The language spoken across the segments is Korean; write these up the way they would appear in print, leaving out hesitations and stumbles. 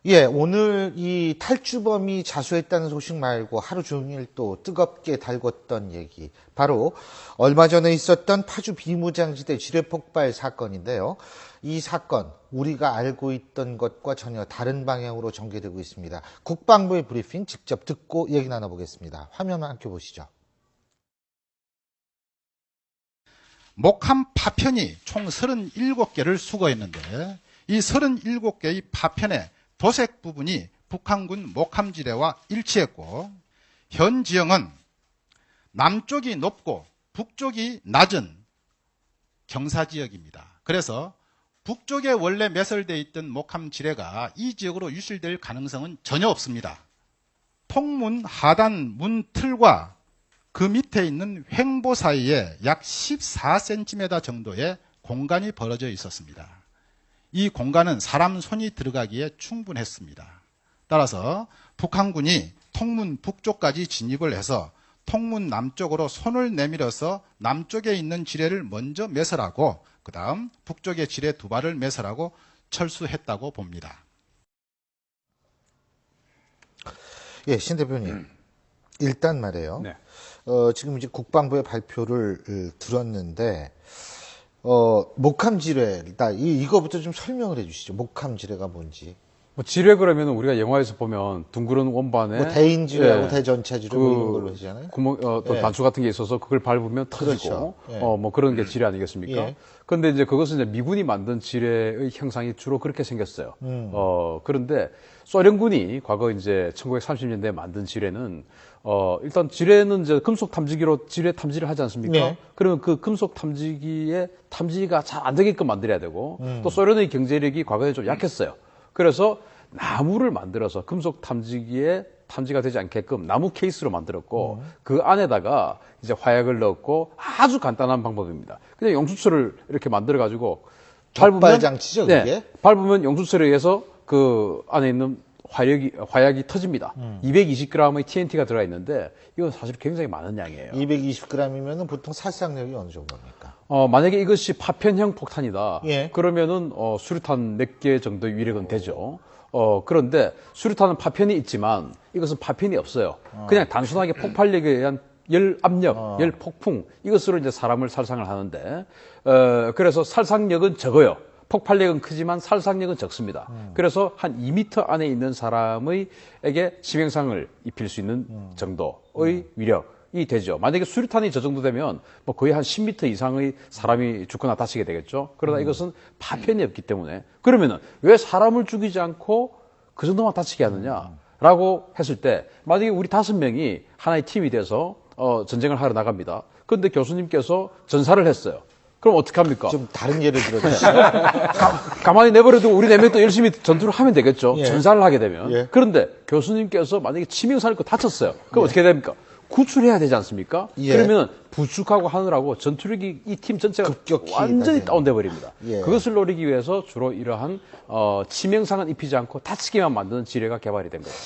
예, 오늘 이 탈주범이 자수했다는 소식 말고 하루 종일 또 뜨겁게 달궜던 얘기. 바로 얼마 전에 있었던 파주 비무장지대 지뢰 폭발 사건인데요. 이 사건, 우리가 알고 있던 것과 전혀 다른 방향으로 전개되고 있습니다. 국방부의 브리핑 직접 듣고 얘기 나눠보겠습니다. 화면만 함께 보시죠. 목함 파편이 총 37개를 수거했는데 이 37개의 파편의 도색 부분이 북한군 목함지대와 일치했고 현 지형은 남쪽이 높고 북쪽이 낮은 경사지역입니다. 그래서 북쪽에 원래 매설되어 있던 목함지뢰가 이 지역으로 유실될 가능성은 전혀 없습니다. 통문 하단 문 틀과 그 밑에 있는 횡보 사이에 약 14cm 정도의 공간이 벌어져 있었습니다. 이 공간은 사람 손이 들어가기에 충분했습니다. 따라서 북한군이 통문 북쪽까지 진입을 해서 통문 남쪽으로 손을 내밀어서 남쪽에 있는 지뢰를 먼저 매설하고 그 다음 북쪽의 지뢰 두 발을 매설하고 철수했다고 봅니다. 예, 신 대표님. 일단 말이에요. 네. 지금 이제 국방부의 발표를 들었는데, 목함지뢰, 이거부터 좀 설명을 해 주시죠. 목함지뢰가 뭔지. 뭐 지뢰 그러면 우리가 영화에서 보면 둥그런 원반에 뭐 대인지뢰하고 예, 대전차지뢰 뭐 이런 걸로 하잖아요. 구멍, 또 예. 단추 같은 게 있어서 그걸 밟으면 터지고, 그렇죠. 예. 뭐 그런 게 지뢰 아니겠습니까? 예. 그런데 이제 그것은 이제 미군이 만든 지뢰의 형상이 주로 그렇게 생겼어요. 그런데 소련군이 과거 이제 1930년대에 만든 지뢰는 일단 지뢰는 이제 금속 탐지기로 지뢰 탐지를 하지 않습니까? 네. 그러면 그 금속 탐지기에 탐지기가 잘 안 되게끔 만들어야 되고, 또 소련의 경제력이 과거에 좀 약했어요. 그래서 나무를 만들어서 금속 탐지기에 탐지가 되지 않게끔 나무 케이스로 만들었고, 그 안에다가 이제 화약을 넣었고, 아주 간단한 방법입니다. 그냥 용수철을 이렇게 만들어가지고, 격발 장치죠, 그게? 네, 밟으면 용수철에 의해서 그 안에 있는 화약이 터집니다. 220g의 TNT가 들어가 있는데, 이건 사실 굉장히 많은 양이에요. 220g이면 보통 살상력이 어느 정도입니까? 만약에 이것이 파편형 폭탄이다. 예. 그러면은, 수류탄 몇 개 정도의 위력은 되죠. 그런데 수류탄은 파편이 있지만 이것은 파편이 없어요. 그냥 단순하게 폭발력에 의한 열 압력, 열 폭풍, 이것으로 이제 사람을 살상을 하는데, 그래서 살상력은 적어요. 폭발력은 크지만 살상력은 적습니다. 그래서 한 2m 안에 있는 사람에게 치명상을 입힐 수 있는 정도의 위력이 되죠. 만약에 수류탄이 저 정도 되면 뭐 거의 한 10m 이상의 사람이 죽거나 다치게 되겠죠. 그러나 이것은 파편이 없기 때문에, 그러면은 왜 사람을 죽이지 않고 그 정도만 다치게 하느냐라고 했을 때, 만약에 우리 5명이 하나의 팀이 돼서 전쟁을 하러 나갑니다. 그런데 교수님께서 전사를 했어요. 그럼 어떡합니까? 좀 다른 예를 들어주시죠. 가만히 내버려두고 우리 4명이 또 열심히 전투를 하면 되겠죠. 예. 전사를 하게 되면. 예. 그런데 교수님께서 만약에 치명상을 입고 다쳤어요. 그럼 어떻게 됩니까? 구출해야 되지 않습니까? 예. 그러면 부축하고 하느라고 전투력이 이 팀 전체가 급격히 완전히 낮아집니다. 다운돼 버립니다. 예. 그것을 노리기 위해서 주로 이러한 치명상은 입히지 않고 다치게만 만드는 지뢰가 개발이 된 거예요.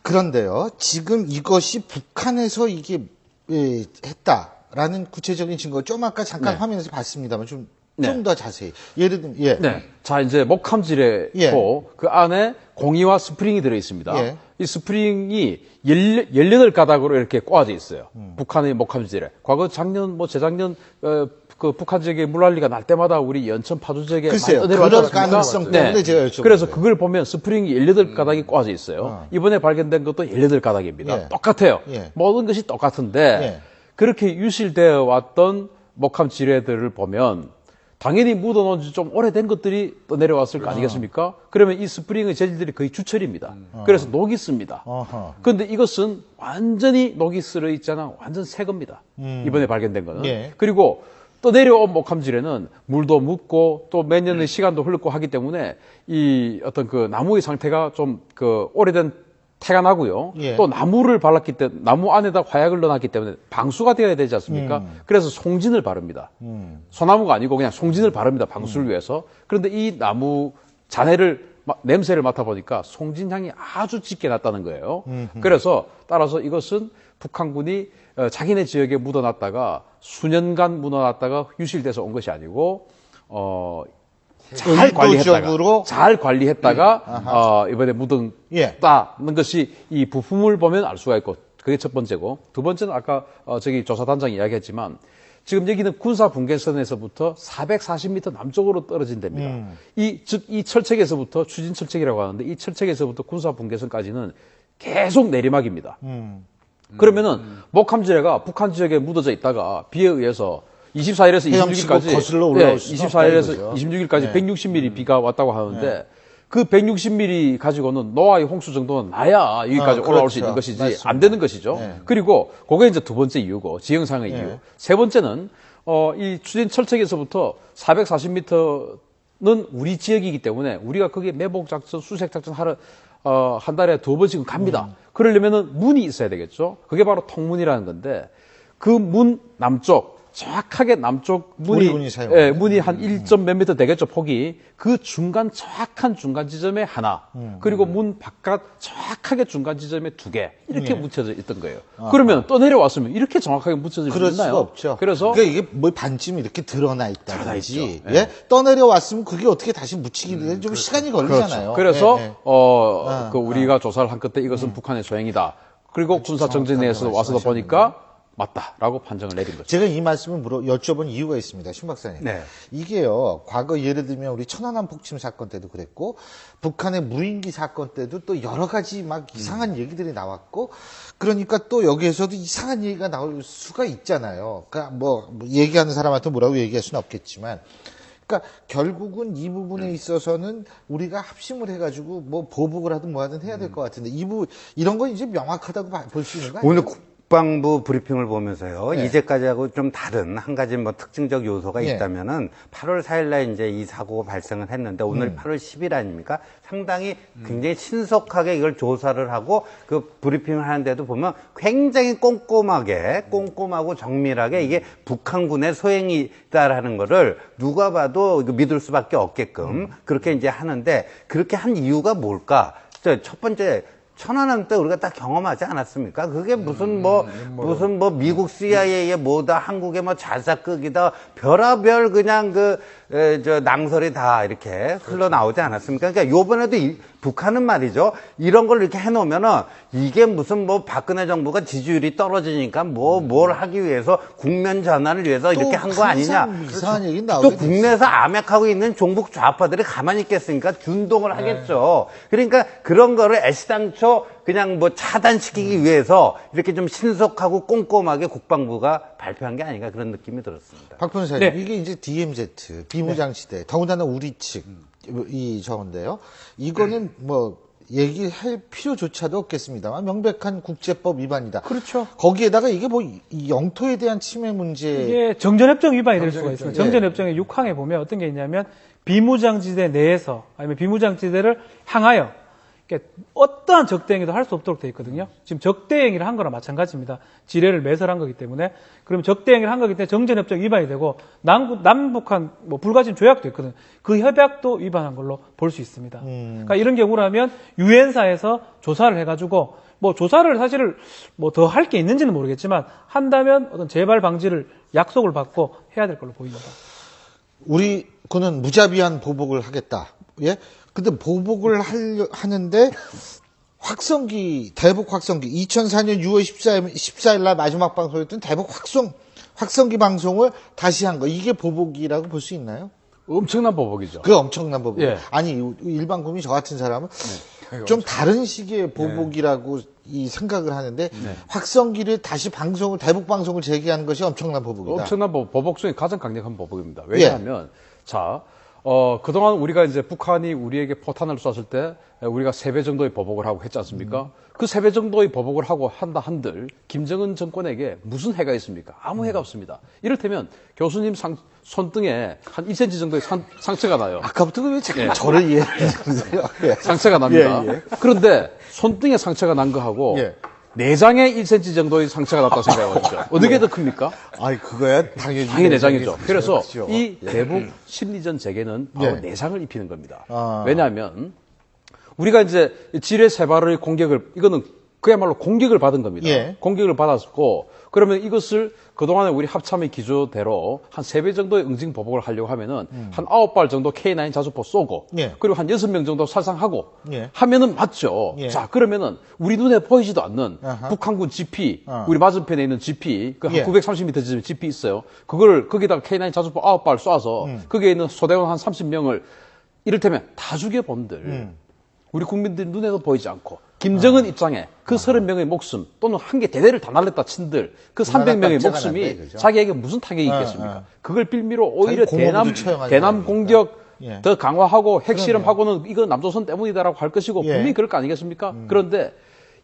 그런데요, 지금 이것이 북한에서 이게 했다라는 구체적인 증거, 좀 아까 잠깐 네. 화면에서 봤습니다만 좀 네. 더 자세히. 예를 들면, 예. 네. 자, 이제 목함지뢰고 예. 그 안에 공이와 스프링이 들어 있습니다. 예. 이 스프링이 18가닥으로 이렇게 꽂아져 있어요. 북한의 목함지뢰. 과거 작년, 재작년, 그 북한 지역에 물난리가 날 때마다 우리 연천 파주 지역에 글쎄요, 많이 내려왔지 그런 않습니까? 가능성 때문에 제가 여쭤본 그래서 거예요. 그걸 보면 스프링이 18가닥이 꽂아져 있어요. 이번에 발견된 것도 18가닥입니다. 예. 똑같아요. 예. 모든 것이 똑같은데, 예. 그렇게 유실되어 왔던 목함지뢰들을 보면 당연히 묻어놓은 지 좀 오래된 것들이 또 내려왔을 거 아니겠습니까? 그러면 이 스프링의 재질들이 거의 주철입니다. 그래서 녹이 씁니다. 어허. 그런데 이것은 완전히 녹이 쓸어 있잖아. 완전 새 겁니다. 이번에 발견된 거는. 예. 그리고 또 내려온 목함지뢰는 물도 묻고 또 몇 년의 시간도 흘렀고 하기 때문에 이 어떤 그 나무의 상태가 좀 그 오래된 태가 나고요. 예. 또 나무를 발랐기 때문에, 나무 안에다 화약을 넣어놨기 때문에 방수가 되어야 되지 않습니까? 그래서 송진을 바릅니다. 소나무가 아니고 그냥 송진을 바릅니다. 방수를 위해서. 그런데 이 나무 잔해를, 냄새를 맡아보니까 송진향이 아주 짙게 났다는 거예요. 그래서 따라서 이것은 북한군이 자기네 지역에 묻어놨다가 수년간 묻어놨다가 유실돼서 온 것이 아니고, 의도적으로 잘 관리했다가 이번에 묻은 예. 다는 것이 이 부품을 보면 알 수가 있고 그게 첫 번째고 두 번째는 아까 저기 조사단장이 이야기했지만 지금 여기는 군사 분계선에서부터 440m 남쪽으로 떨어진 데입니다. 이 철책에서부터 추진 철책이라고 하는데 이 철책에서부터 군사 분계선까지는 계속 내리막입니다. 그러면은 목함지뢰가 북한 지역에 묻어져 있다가 비에 의해서 24일에서 헤엄치고 26일까지 거슬러 올라올 수는 없다 24일에서 이거죠. 26일까지 네. 160mm 비가 왔다고 하는데 그 160mm 가지고는 노아의 홍수 정도는 나야 여기까지 올라올 수 있는 것이지 맞습니다. 안 되는 것이죠. 네. 그리고 그게 이제 두 번째 이유고 지형상의 이유. 세 번째는 이 추진 철책에서부터 440m는 우리 지역이기 때문에 우리가 거기에 매복 작전, 수색 작전 하러 한 달에 2번씩은 갑니다. 그러려면은 문이 있어야 되겠죠. 그게 바로 통문이라는 건데 그 문 남쪽 정확하게 남쪽 우리 사용하는. 예, 문이 한 1점 몇 미터 되겠죠, 폭이. 그 정확한 중간 지점에 하나, 그리고 문 바깥 정확하게 중간 지점에 2개, 이렇게 묻혀져 있던 거예요. 그러면 떠내려왔으면 이렇게 정확하게 묻혀질 수 그럴 있나요? 수가 없죠. 그래서 그러니까 이게 뭐 반쯤 이렇게 드러나 있다든지, 드러나 있죠. 예? 떠내려 왔으면 그게 어떻게 다시 묻히기는 좀 시간이 걸리잖아요. 그래서 예, 예. 그 우리가 조사를 한 끝에 이것은 북한의 소행이다. 그리고 군사 정전에서 와서 보니까 맞다라고 판정을 내린 거죠. 제가 이 말씀을 여쭤본 이유가 있습니다. 신 박사님. 네. 이게요, 과거 예를 들면 우리 천안함 폭침 사건 때도 그랬고, 북한의 무인기 사건 때도 또 여러 가지 막 이상한 얘기들이 나왔고, 그러니까 또 여기에서도 이상한 얘기가 나올 수가 있잖아요. 그러니까 뭐 얘기하는 사람한테 뭐라고 얘기할 수는 없겠지만, 그러니까 결국은 이 부분에 있어서는 우리가 합심을 해가지고 뭐 보복을 하든 뭐 하든 해야 될 것 같은데, 이런 건 이제 명확하다고 볼 수 있는 거 아니에요? 오늘 국방부 브리핑을 보면서요. 네. 이제까지하고 좀 다른 한 가지 뭐 특징적 요소가 네. 있다면은 8월 4일 날 이제 이 사고가 발생을 했는데 오늘 8월 10일 아닙니까? 상당히 굉장히 신속하게 이걸 조사를 하고 그 브리핑을 하는데도 보면 굉장히 꼼꼼하고 정밀하게 이게 북한군의 소행이다라는 거를 누가 봐도 믿을 수밖에 없게끔 그렇게 이제 하는데 그렇게 한 이유가 뭘까? 첫 번째 천안함 때 우리가 다 경험하지 않았습니까? 그게 무슨 미국 CIA의 뭐다, 한국의 뭐 자사극이다, 별하별 그냥 낭설이 다 이렇게 흘러나오지 않았습니까? 그러니까 요번에도 북한은 말이죠. 이런 걸 이렇게 해놓으면은 이게 무슨 뭐 박근혜 정부가 지지율이 떨어지니까 뭘 하기 위해서 국면 전환을 위해서 이렇게 한 거 아니냐. 이상한 얘기 또 나오게 국내에서 암약하고 있는 종북 좌파들이 가만히 있겠습니까? 균동을 하겠죠. 그러니까 그런 거를 애시당초 그냥 뭐 차단시키기 위해서 이렇게 좀 신속하고 꼼꼼하게 국방부가 발표한 게 아닌가 그런 느낌이 들었습니다. 박 변호사님, 네. 이게 이제 DMZ, 비무장시대, 더군다나 우리 측, 저건데요. 이거는 뭐, 얘기할 필요조차도 없겠습니다만, 명백한 국제법 위반이다. 그렇죠. 거기에다가 이게 뭐, 이 영토에 대한 침해 문제. 이게 정전협정 위반이 될 수가 있습니다. 예. 정전협정의 6항에 보면 어떤 게 있냐면 비무장지대 내에서 아니면 비무장지대를 향하여 이렇게 어떠한 적대행위도 할 수 없도록 돼 있거든요. 지금 적대행위를 한 거랑 마찬가지입니다. 지뢰를 매설한 거기 때문에. 그럼 적대행위를 한 거기 때문에 정전협정 위반이 되고 남북한 뭐 불가침 조약도 있거든요. 그 협약도 위반한 걸로 볼 수 있습니다. 그러니까 이런 경우라면 유엔사에서 조사를 해가지고 뭐 조사를 사실 뭐 더 할 게 있는지는 모르겠지만 한다면 어떤 재발 방지를 약속을 받고 해야 될 걸로 보입니다. 우리 군은 무자비한 보복을 하겠다. 예? 근데 보복을 하는데 대북 확성기 2004년 6월 14일 날 마지막 방송이었던 대북 확성기 방송을 다시 한 거. 이게 보복이라고 볼 수 있나요? 엄청난 보복이죠. 그 엄청난 보복. 예. 아니, 일반 국민 저 같은 사람은 좀 다른 식의 보복이라고 이 생각을 하는데 확성기를 다시 대북 방송을 재개하는 것이 엄청난 보복이다. 엄청난 보복 중에 가장 강력한 보복입니다. 왜냐하면 자 그동안 우리가 이제 북한이 우리에게 포탄을 쐈을 때 우리가 3배 정도의 보복을 하고 했지 않습니까? 그 3배 정도의 보복을 하고 한들 김정은 정권에게 무슨 해가 있습니까? 아무 해가 없습니다. 이를테면 교수님 손등에 한 1cm 정도의 상처가 나요. 아까부터 왜 자꾸 저를 이해해 주세요? 예. 상처가 납니다. 예. 그런데 손등에 상처가 난 거하고 예. 내장에 1cm 정도의 상처가 났다고 생각해보십시오. 어느 게 더 큽니까? 아이, 그거야 당연히 내장이죠. 그래서 그렇죠. 이 대북 심리전 재개는 바로 예. 내장을 입히는 겁니다. 아. 왜냐하면 우리가 이제 지뢰 3발의 공격을 이거는 그야말로 공격을 받은 겁니다. 예. 공격을 받았고 그러면 이것을 그동안에 우리 합참의 기조대로 한 3배 정도의 응징 보복을 하려고 하면은 한 9발 정도 K9 자주포 쏘고 예. 그리고 한 6명 정도 살상하고 예. 하면은 맞죠. 예. 자, 그러면은 우리 눈에 보이지도 않는 아하. 북한군 GP, 우리 맞은편에 있는 GP, 그 한 예. 930m 지점에 GP 있어요. 그걸 거기다가 K9 자주포 9발 쏴서 거기에 있는 소대원 한 30명을 이를테면 다 죽여본들 우리 국민들 눈에도 보이지 않고 김정은 입장에 그 30명의 목숨 또는 한 개 대대를 다 날렸다 친들 그 300명의 깜짝은 목숨이 안 돼, 그죠? 자기에게 무슨 타격이 있겠습니까? 그걸 빌미로 오히려 자기 고모부도 처형하지 대남 않으니까. 공격 예. 더 강화하고 핵실험하고는 이거 남조선 때문이다라고 할 것이고 예. 분명히 그럴 거 아니겠습니까? 그런데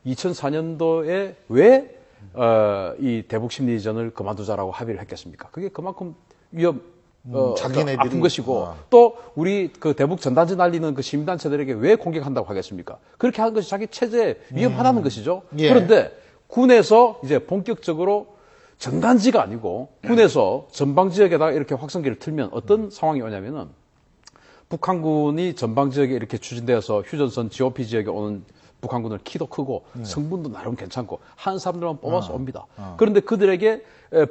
2004년도에 왜 이 대북 심리전을 그만두자라고 합의를 했겠습니까? 그게 그만큼 자기네들이 아픈 것이고 또 우리 그 대북 전단지 날리는 그 시민단체들에게 왜 공격한다고 하겠습니까? 그렇게 하는 것이 자기 체제에 위험하다는 것이죠. 예. 그런데 군에서 이제 본격적으로 전단지가 아니고 군에서 전방 지역에다가 이렇게 확성기를 틀면 어떤 상황이 오냐면은 북한군이 전방 지역에 이렇게 추진되어서 휴전선 GOP 지역에 오는 북한군을 키도 크고 성분도 나름 괜찮고 한 사람들만 뽑아서 옵니다. 그런데 그들에게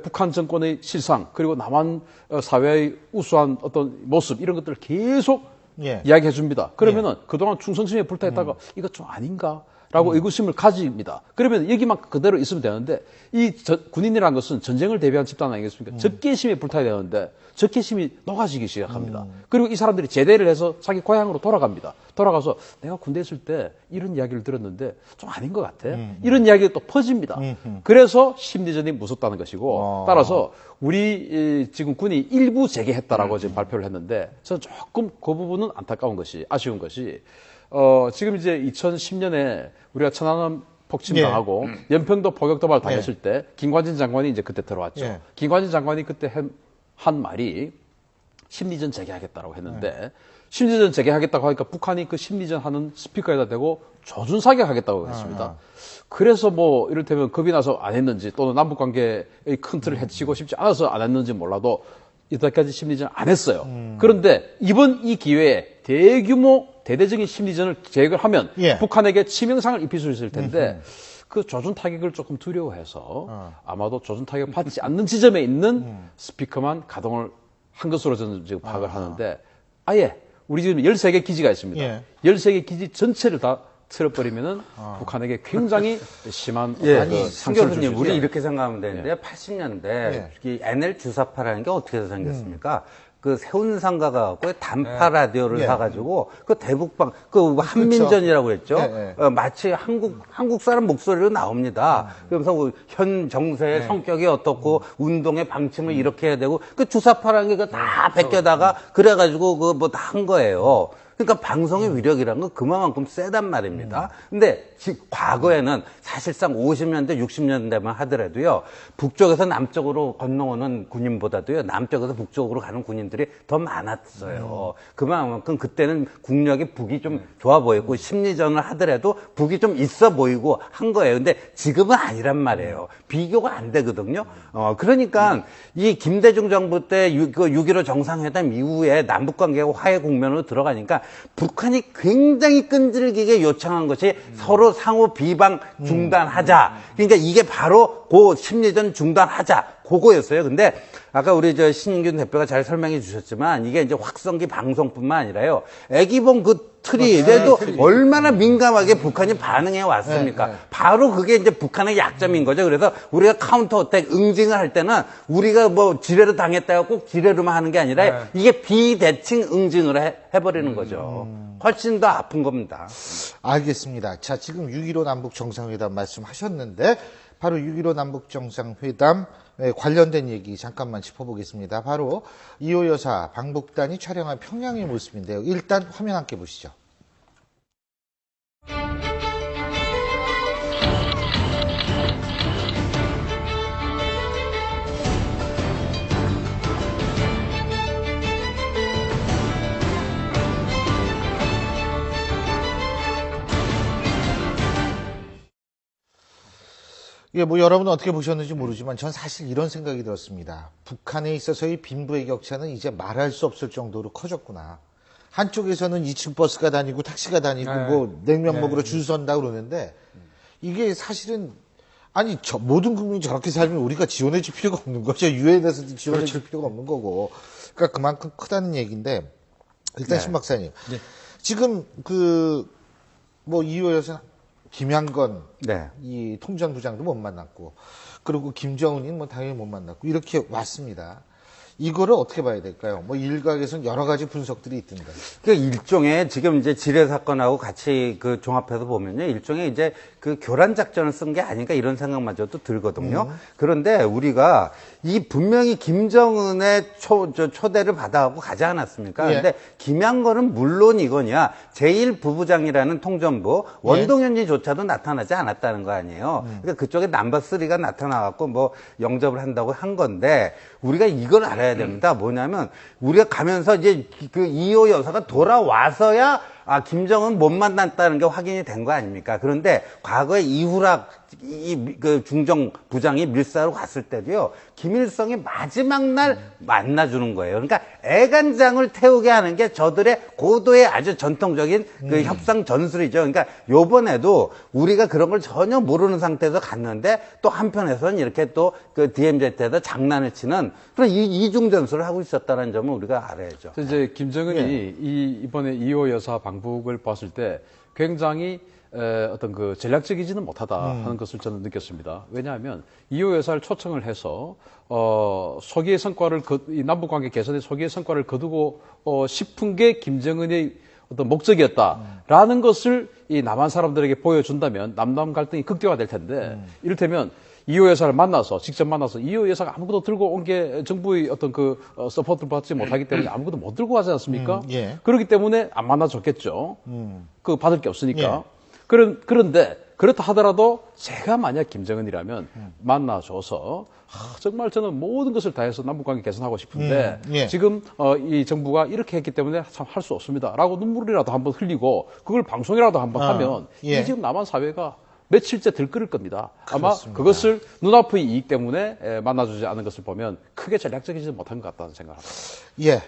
북한 정권의 실상 그리고 남한 사회의 우수한 어떤 모습 이런 것들을 계속 예. 이야기해 줍니다. 그러면은 그동안 충성심에 불타있다가 이거 좀 아닌가? 라고 의구심을 가집니다. 그러면 여기만 그대로 있으면 되는데 군인이라는 것은 전쟁을 대비한 집단 아니겠습니까? 적개심에 불타야 되는데 적개심이 녹아지기 시작합니다. 그리고 이 사람들이 제대를 해서 자기 고향으로 돌아갑니다. 돌아가서 내가 군대에 있을 때 이런 이야기를 들었는데 좀 아닌 것 같아. 이런 이야기가 또 퍼집니다. 그래서 심리전이 무섭다는 것이고 따라서 우리 지금 군이 일부 재개했다라고 지금 발표를 했는데 저는 조금 그 부분은 안타까운 것이 아쉬운 것이 지금 이제 2010년에 우리가 천안함 폭침당하고 연평도 포격 도발 당했을 때 김관진 장관이 이제 그때 들어왔죠. 예. 김관진 장관이 그때 한 말이 심리전 재개하겠다라고 했는데 심리전 재개하겠다고 하니까 북한이 그 심리전 하는 스피커에다 대고 조준 사격하겠다고 했습니다. 그래서 뭐 이를테면 겁이 나서 안 했는지 또는 남북 관계의 큰 틀을 해치고 싶지 않아서 안 했는지 몰라도 이때까지 심리전 안 했어요. 그런데 이번 이 기회에 대규모 대대적인 심리전을 계획을 하면 예. 북한에게 치명상을 입힐 수 있을 텐데 그 조준 타격을 조금 두려워해서 아마도 조준 타격 받지 않는 지점에 있는 스피커만 가동을 한 것으로 저는 지금 파악을 하는데 아예 우리 지금 13개 기지가 있습니다. 예. 13개 기지 전체를 다 틀어버리면은 북한에게 굉장히 심한 아니, 신 상처를 줄 수 교수님, 있어요. 우리 이렇게 생각하면 되는데, 80년대, 이 NL 주사파라는 게 어떻게 생겼습니까? 그 세운상가 가갖고 단파 라디오를 예. 사가지고 그 대북방 그 한민전이라고 했죠. 예, 마치 한국 사람 목소리로 나옵니다. 그러면서 현 정세의 성격이 어떻고 운동의 방침을 이렇게 해야 되고 그 주사파라는 게 다 베껴다가 그래가지고 그 뭐 다 한 거예요. 그러니까 방송의 위력이라는 건 그만큼 세단 말입니다. 근데 과거에는 사실상 50년대, 60년대만 하더라도요, 북쪽에서 남쪽으로 건너오는 군인보다도요, 남쪽에서 북쪽으로 가는 군인들이 더 많았어요. 그만큼 그때는 국력이 북이 좀 좋아 보였고, 심리전을 하더라도 북이 좀 있어 보이고 한 거예요. 근데 지금은 아니란 말이에요. 비교가 안 되거든요. 그러니까 이 김대중 정부 때 6.15 정상회담 이후에 남북관계가 화해 국면으로 들어가니까 북한이 굉장히 끈질기게 요청한 것이 서로 상호 비방 중단하자. 그러니까 이게 바로 그 심리전 중단하자. 그거였어요. 근데 아까 우리 신인균 대표가 잘 설명해 주셨지만 이게 이제 확성기 방송뿐만 아니라요. 애기봉 그 트리에도 얼마나 민감하게 북한이 반응해 왔습니까? 바로 그게 이제 북한의 약점인 거죠. 그래서 우리가 카운터 어택 응징을 할 때는 우리가 뭐 지뢰로 당했다고 꼭 지뢰로만 하는 게 아니라 이게 비대칭 응징을 해버리는 거죠. 훨씬 더 아픈 겁니다. 알겠습니다. 자, 지금 6.15 남북 정상회담 말씀하셨는데 바로 6.15 남북 정상회담 관련된 얘기 잠깐만 짚어보겠습니다. 바로 이호 여사 방북단이 촬영한 평양의 모습인데요. 일단 화면 함께 보시죠. 예, 뭐 여러분은 어떻게 보셨는지 모르지만 전 사실 이런 생각이 들었습니다. 북한에 있어서의 빈부의 격차는 이제 말할 수 없을 정도로 커졌구나. 한쪽에서는 2층 버스가 다니고 택시가 다니고 뭐 냉면 먹으러 줄 선다 그러는데 이게 사실은 아니 모든 국민이 저렇게 살면 우리가 지원해 줄 필요가 없는 거죠. 유엔에서도 지원해 줄 필요가 없는 거고. 그러니까 그만큼 크다는 얘기인데 일단 신 박사님 지금 이호 여사 김양건 네. 이 통전부장도 못 만났고 그리고 김정은인 당연히 못 만났고 이렇게 왔습니다. 이거를 어떻게 봐야 될까요? 일각에서는 여러 가지 분석들이 있던데. 그 일종의 지금 이제 지뢰 사건하고 같이 그 종합해서 보면요. 일종의 이제 그 교란 작전을 쓴 게 아닌가 이런 생각마저도 들거든요. 그런데 우리가 이 분명히 김정은의 초대를 받아가고 가지 않았습니까? 예. 근데 김양건은 물론이거냐 제1부부장이라는 통전부 원동현지조차도 나타나지 않았다는 거 아니에요. 그러니까 그쪽에 넘버 3가 나타나갖고 영접을 한다고 한 건데 우리가 이걸 알아야 됩니다. 뭐냐면 우리가 가면서 이제 그 이호 여사가 돌아와서야 김정은 못 만났다는 게 확인이 된 거 아닙니까? 그런데 과거에 이후락 그 중정 부장이 밀사로 갔을 때도요, 김일성이 마지막 날 만나주는 거예요. 그러니까 애간장을 태우게 하는 게 저들의 고도의 아주 전통적인 그 협상 전술이죠. 그러니까 요번에도 우리가 그런 걸 전혀 모르는 상태에서 갔는데 또 한편에서는 이렇게 또 그 DMZ에다 장난을 치는 그런 이중 전술을 하고 있었다는 점을 우리가 알아야죠. 이제 김정은이 이번에 이호 여사 방북을 봤을 때 굉장히 어떤 그 전략적이지는 못하다 하는 것을 저는 느꼈습니다. 왜냐하면 이호 여사를 초청을 해서 소기의 성과를 이 남북 관계 개선의 소기의 성과를 거두고 싶은 게 김정은의 어떤 목적이었다라는 것을 이 남한 사람들에게 보여준다면 남남 갈등이 극대화될 텐데 이를테면 이호 여사를 직접 만나서 이호 여사가 아무것도 들고 온 게 정부의 어떤 그 서포트를 받지 못하기 때문에 아무것도 못 들고 가지 않습니까? 예. 그렇기 때문에 안 만나줬겠죠. 그 받을 게 없으니까. 예. 그런데 그렇다 하더라도 제가 만약 김정은이라면 만나줘서 정말 저는 모든 것을 다해서 남북관계 개선하고 싶은데 예. 지금 이 정부가 이렇게 했기 때문에 참 할 수 없습니다라고 눈물이라도 한번 흘리고 그걸 방송이라도 한번 하면 예. 이 지금 남한 사회가 며칠째 들끓을 겁니다. 아마 그렇습니다. 그것을 눈앞의 이익 때문에 만나주지 않은 것을 보면 크게 전략적이지 못한 것 같다는 생각을 합니다. 예.